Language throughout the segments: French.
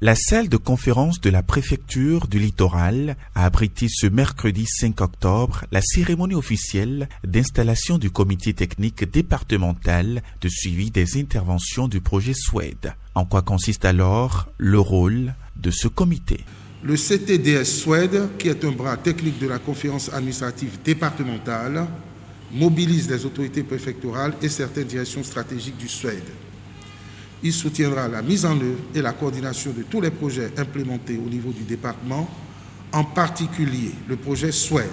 La salle de conférence de la préfecture du littoral a abrité ce mercredi 5 octobre la cérémonie officielle d'installation du comité technique départemental de suivi des interventions du projet SWED. En quoi consiste alors le rôle de ce comité? Le CTDS SWED, qui est un bras technique de la conférence administrative départementale, mobilise les autorités préfectorales et certaines directions stratégiques du SWED. Il soutiendra la mise en œuvre et la coordination de tous les projets implémentés au niveau du département, en particulier le projet SWED.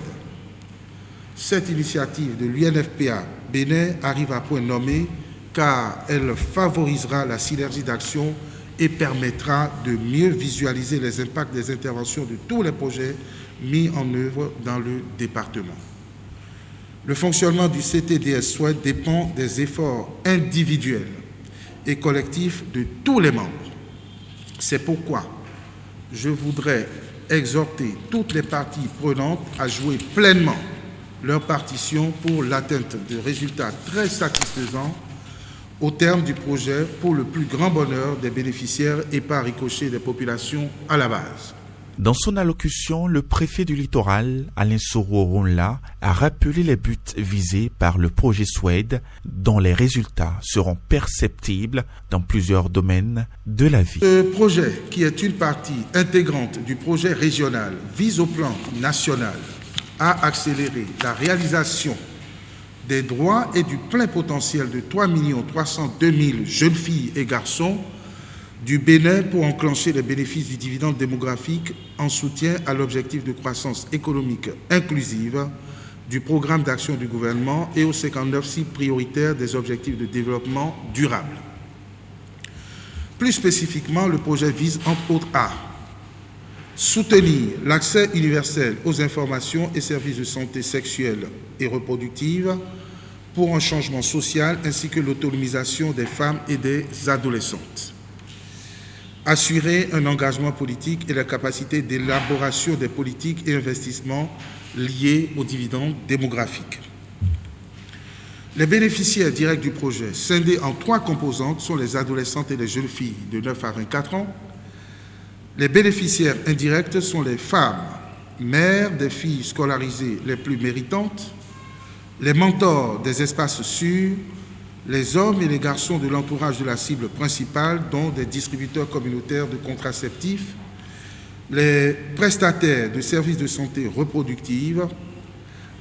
Cette initiative de l'UNFPA Bénin arrive à point nommé car elle favorisera la synergie d'action et permettra de mieux visualiser les impacts des interventions de tous les projets mis en œuvre dans le département. Le fonctionnement du CTDS SWED dépend des efforts individuels et collectif de tous les membres. C'est pourquoi je voudrais exhorter toutes les parties prenantes à jouer pleinement leur partition pour l'atteinte de résultats très satisfaisants au terme du projet pour le plus grand bonheur des bénéficiaires et par ricochet des populations à la base. Dans son allocution, le préfet du littoral, Alain Soro-Ronla, a rappelé les buts visés par le projet SWED, dont les résultats seront perceptibles dans plusieurs domaines de la vie. Ce projet, qui est une partie intégrante du projet régional, vise au plan national à accélérer la réalisation des droits et du plein potentiel de 3 302 000 jeunes filles et garçons du Bénin pour enclencher les bénéfices du dividende démographique en soutien à l'objectif de croissance économique inclusive du programme d'action du gouvernement et aux 59 cibles prioritaires des objectifs de développement durable. Plus spécifiquement, le projet vise entre autres à soutenir l'accès universel aux informations et services de santé sexuelle et reproductive pour un changement social ainsi que l'autonomisation des femmes et des adolescentes. Assurer un engagement politique et la capacité d'élaboration des politiques et investissements liés aux dividendes démographiques. Les bénéficiaires directs du projet, scindés en 3 composantes, sont les adolescentes et les jeunes filles de 9 à 24 ans. Les bénéficiaires indirects sont les femmes, mères des filles scolarisées les plus méritantes, les mentors des espaces sûrs, les hommes et les garçons de l'entourage de la cible principale, dont des distributeurs communautaires de contraceptifs, les prestataires de services de santé reproductive,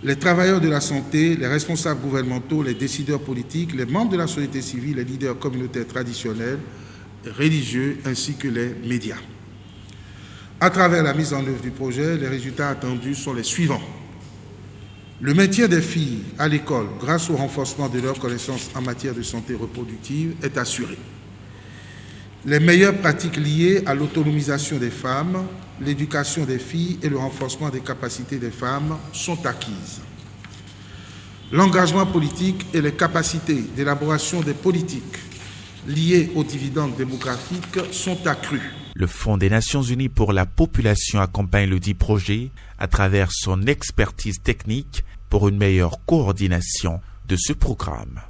les travailleurs de la santé, les responsables gouvernementaux, les décideurs politiques, les membres de la société civile, les leaders communautaires traditionnels, religieux, ainsi que les médias. À travers la mise en œuvre du projet, les résultats attendus sont les suivants. Le maintien des filles à l'école grâce au renforcement de leurs connaissances en matière de santé reproductive est assuré. Les meilleures pratiques liées à l'autonomisation des femmes, l'éducation des filles et le renforcement des capacités des femmes sont acquises. L'engagement politique et les capacités d'élaboration des politiques liées aux dividendes démographiques sont accrues. Le Fonds des Nations Unies pour la population accompagne le dit projet à travers son expertise technique pour une meilleure coordination de ce programme.